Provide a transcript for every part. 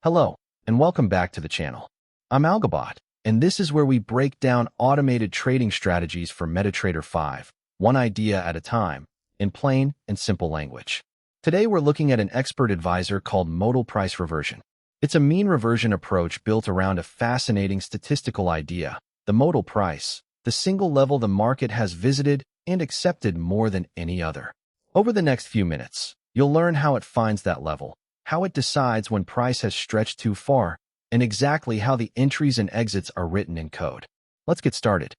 Hello, and welcome back to the channel. I'm Algabot, and this is where we break down automated trading strategies for MetaTrader 5, one idea at a time, in plain and simple language. Today we're looking at an expert advisor called Modal Price Reversion. It's a mean reversion approach built around a fascinating statistical idea, the modal price, the single level the market has visited and accepted more than any other. Over the next few minutes, you'll learn how it finds that level, how it decides when price has stretched too far, and exactly how the entries and exits are written in code. Let's get started.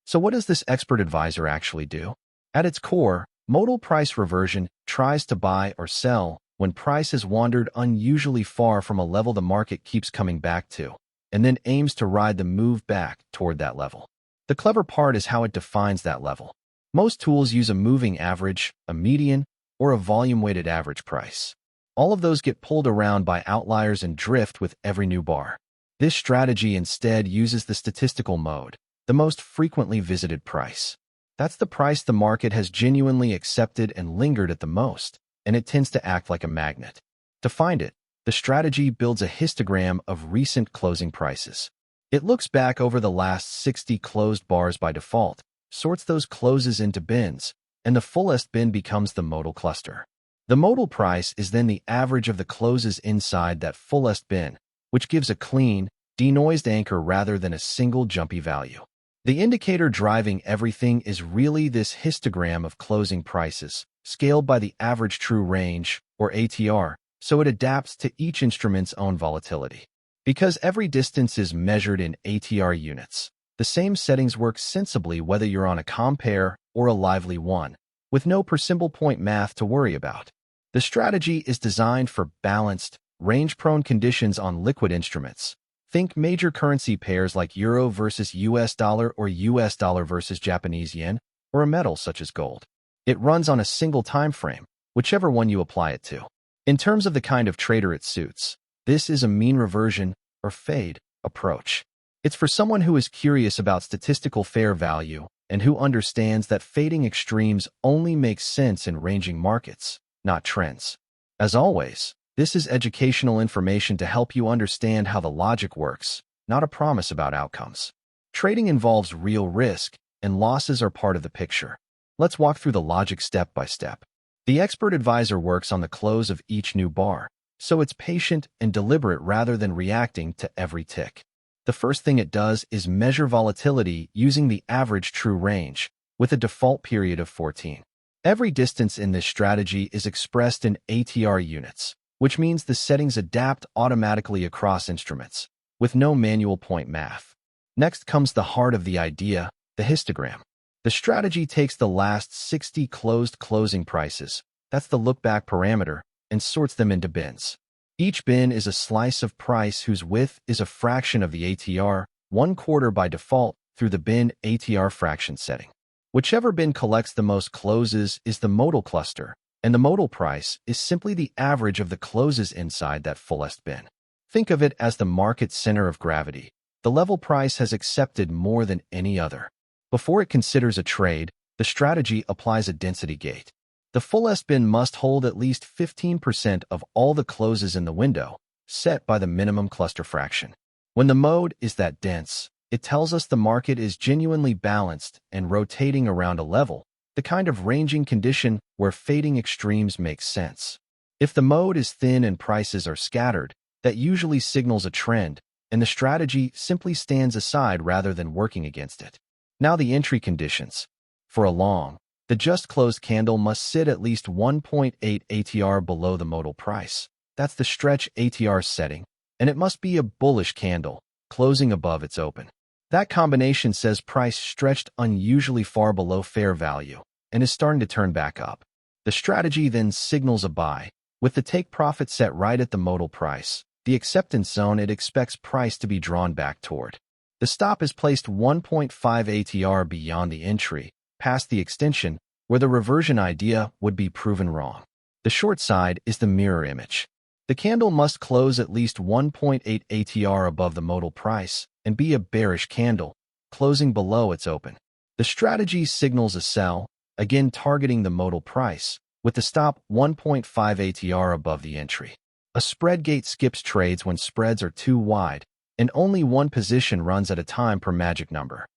So what does this expert advisor actually do? At its core, modal price reversion tries to buy or sell when price has wandered unusually far from a level the market keeps coming back to, and then aims to ride the move back toward that level. The clever part is how it defines that level. Most tools use a moving average, a median, or a volume-weighted average price. All of those get pulled around by outliers and drift with every new bar. This strategy instead uses the statistical mode, the most frequently visited price. That's the price the market has genuinely accepted and lingered at the most, and it tends to act like a magnet. To find it, the strategy builds a histogram of recent closing prices. It looks back over the last 60 closed bars by default, sorts those closes into bins, and the fullest bin becomes the modal cluster. The modal price is then the average of the closes inside that fullest bin, which gives a clean, denoised anchor rather than a single jumpy value. The indicator driving everything is really this histogram of closing prices, scaled by the average true range, or ATR, so it adapts to each instrument's own volatility. Because every distance is measured in ATR units, the same settings work sensibly whether you're on a compare or a lively one, with no per-symbol point math to worry about. The strategy is designed for balanced, range-prone conditions on liquid instruments. Think major currency pairs like Euro versus US dollar or US dollar versus Japanese yen, or a metal such as gold. It runs on a single time frame, whichever one you apply it to. In terms of the kind of trader it suits, this is a mean reversion, or fade, approach. It's for someone who is curious about statistical fair value and who understands that fading extremes only make sense in ranging markets, not trends. As always, this is educational information to help you understand how the logic works, not a promise about outcomes. Trading involves real risk, and losses are part of the picture. Let's walk through the logic step by step. The expert advisor works on the close of each new bar, so it's patient and deliberate rather than reacting to every tick. The first thing it does is measure volatility using the average true range, with a default period of 14. Every distance in this strategy is expressed in ATR units, which means the settings adapt automatically across instruments, with no manual point math. Next comes the heart of the idea, the histogram. The strategy takes the last 60 closed closing prices, that's the lookback parameter, and sorts them into bins. Each bin is a slice of price whose width is a fraction of the ATR, 1/4 by default, through the bin ATR fraction setting. Whichever bin collects the most closes is the modal cluster, and the modal price is simply the average of the closes inside that fullest bin. Think of it as the market's center of gravity. The level price has accepted more than any other. Before it considers a trade, the strategy applies a density gate. The fullest bin must hold at least 15% of all the closes in the window, set by the minimum cluster fraction. When the mode is that dense, it tells us the market is genuinely balanced and rotating around a level, the kind of ranging condition where fading extremes make sense. If the mode is thin and prices are scattered, that usually signals a trend, and the strategy simply stands aside rather than working against it. Now the entry conditions. For a long, the just closed candle must sit at least 1.8 ATR below the modal price. That's the StretchAtr setting, and it must be a bullish candle, closing above its open. That combination says price stretched unusually far below fair value and is starting to turn back up. The strategy then signals a buy, with the take profit set right at the modal price, the acceptance zone it expects price to be drawn back toward. The stop is placed 1.5 ATR beyond the entry, past the extension, where the reversion idea would be proven wrong. The short side is the mirror image. The candle must close at least 1.8 ATR above the modal price and be a bearish candle, closing below its open. The strategy signals a sell, again targeting the modal price, with the stop 1.5 ATR above the entry. A spread gate skips trades when spreads are too wide, and only one position runs at a time per magic number.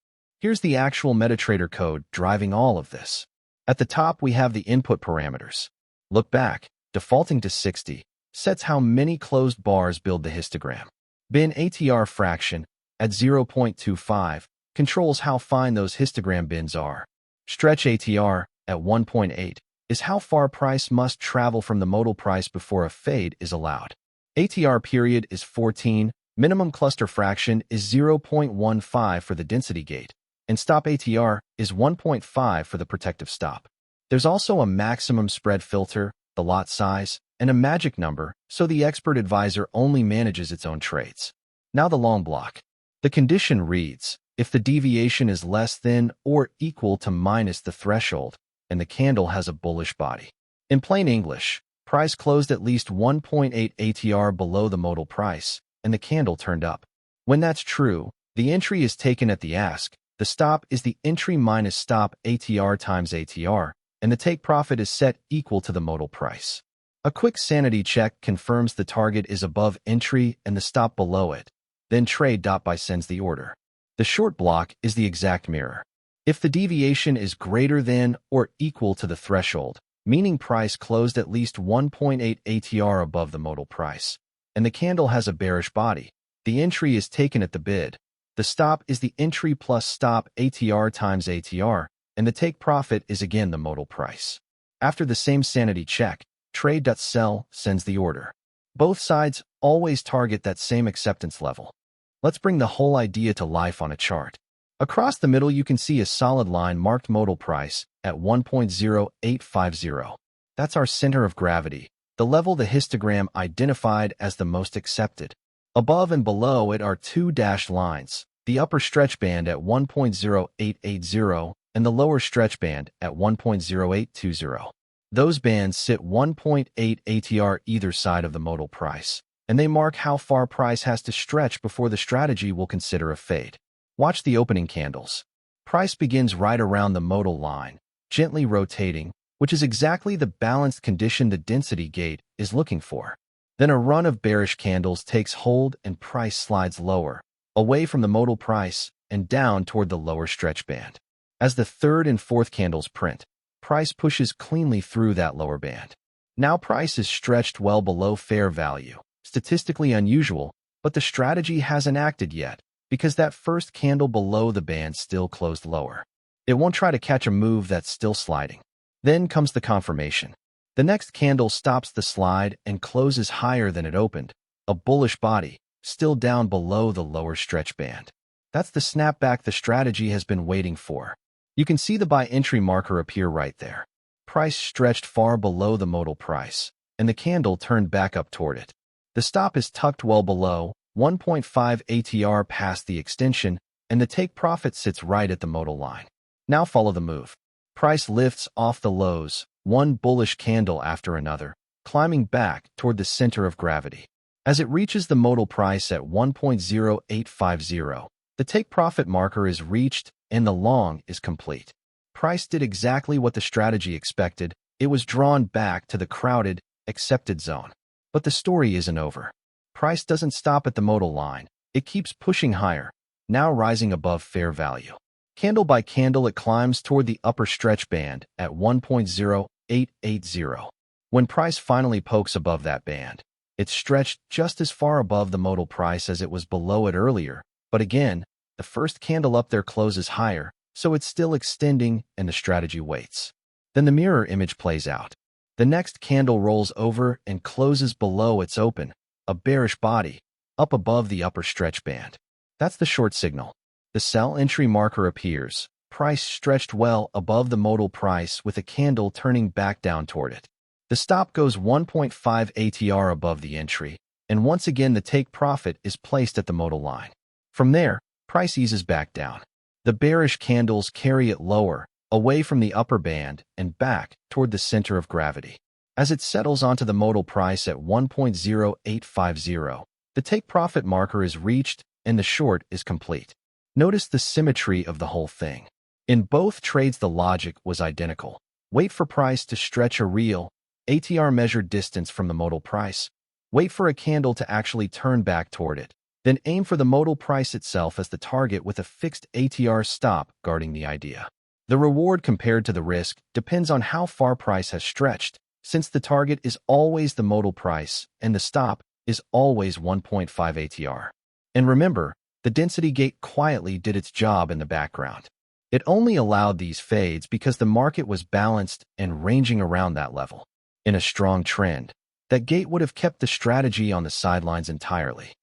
Here's the actual MetaTrader code driving all of this. At the top, we have the input parameters. Lookback, defaulting to 60, sets how many closed bars build the histogram. Min-ATR-fraction, at 0.25, controls how fine those histogram bins are. StretchAtr, at 1.8, is how far price must travel from the modal price before a fade is allowed. ATR period is 14, minimum cluster fraction is 0.15 for the density gate, and stop ATR is 1.5 for the protective stop. There's also a maximum spread filter, the lot size, and a magic number, so the expert advisor only manages its own trades. Now the long block. The condition reads, if the deviation is less than or equal to minus the threshold, and the candle has a bullish body. In plain English, price closed at least 1.8 ATR below the modal price, and the candle turned up. When that's true, the entry is taken at the ask, the stop is the entry minus stop ATR times ATR, and the take profit is set equal to the modal price. A quick sanity check confirms the target is above entry and the stop below it. Then trade.by sends the order. The short block is the exact mirror. If the deviation is greater than or equal to the threshold, meaning price closed at least 1.8 ATR above the modal price, and the candle has a bearish body, the entry is taken at the bid. The stop is the entry plus stop ATR times ATR, and the take profit is again the modal price. After the same sanity check, trade.sell sends the order. Both sides always target that same acceptance level. Let's bring the whole idea to life on a chart. Across the middle, you can see a solid line marked modal price at 1.0850. That's our center of gravity, the level the histogram identified as the most accepted. Above and below it are two dashed lines, the upper stretch band at 1.0880 and the lower stretch band at 1.0820. Those bands sit 1.8 ATR either side of the modal price, and they mark how far price has to stretch before the strategy will consider a fade. Watch the opening candles. Price begins right around the modal line, gently rotating, which is exactly the balanced condition the density gate is looking for. Then a run of bearish candles takes hold and price slides lower, away from the modal price and down toward the lower stretch band. As the third and fourth candles print, price pushes cleanly through that lower band. Now price is stretched well below fair value, statistically unusual, but the strategy hasn't acted yet, because that first candle below the band still closed lower. It won't try to catch a move that's still sliding. Then comes the confirmation. The next candle stops the slide and closes higher than it opened, a bullish body, still down below the lower stretch band. That's the snapback the strategy has been waiting for. You can see the buy entry marker appear right there. Price stretched far below the modal price, and the candle turned back up toward it. The stop is tucked well below, 1.5 ATR past the extension, and the take profit sits right at the modal line. Now follow the move. Price lifts off the lows, one bullish candle after another, climbing back toward the center of gravity. As it reaches the modal price at 1.0850, the take profit marker is reached and the long is complete. Price did exactly what the strategy expected. It was drawn back to the crowded, accepted zone. But the story isn't over. Price doesn't stop at the modal line. It keeps pushing higher, now rising above fair value. Candle by candle, it climbs toward the upper stretch band at 1.0880. When price finally pokes above that band, it's stretched just as far above the modal price as it was below it earlier. But again, the first candle up there closes higher, so it's still extending and the strategy waits. Then the mirror image plays out. The next candle rolls over and closes below its open, a bearish body, up above the upper stretch band. That's the short signal. The sell entry marker appears, price stretched well above the modal price with a candle turning back down toward it. The stop goes 1.5 ATR above the entry, and once again the take profit is placed at the modal line. From there, price eases back down. The bearish candles carry it lower, away from the upper band and back toward the center of gravity. As it settles onto the modal price at 1.0850, the take profit marker is reached and the short is complete. Notice the symmetry of the whole thing. In both trades, the logic was identical. Wait for price to stretch a real ATR measured distance from the modal price, Wait for a candle to actually turn back toward it. Then aim for the modal price itself as the target with a fixed ATR stop guarding the idea. The reward compared to the risk depends on how far price has stretched, since the target is always the modal price and the stop is always 1.5 ATR. And remember, the density gate quietly did its job in the background. It only allowed these fades because the market was balanced and ranging around that level. In a strong trend, that gate would have kept the strategy on the sidelines entirely.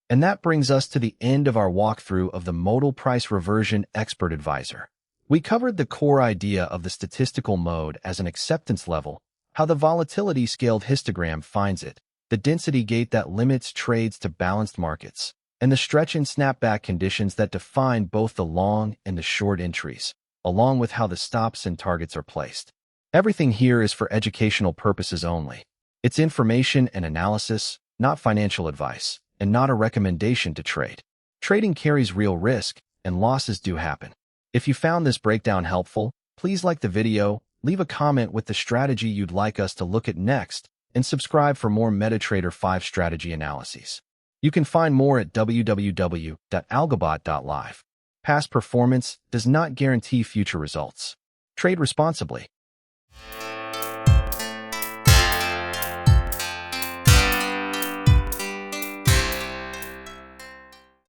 And that brings us to the end of our walkthrough of the Modal Price Reversion Expert Advisor. We covered the core idea of the statistical mode as an acceptance level, how the volatility-scaled histogram finds it, the density gate that limits trades to balanced markets, and the stretch and snapback conditions that define both the long and the short entries, along with how the stops and targets are placed. Everything here is for educational purposes only. It's information and analysis, not financial advice, and not a recommendation to trade. Trading carries real risk, and losses do happen. If you found this breakdown helpful, please like the video, leave a comment with the strategy you'd like us to look at next, and subscribe for more MetaTrader 5 strategy analyses. You can find more at www.algobot.live. Past performance does not guarantee future results. Trade responsibly.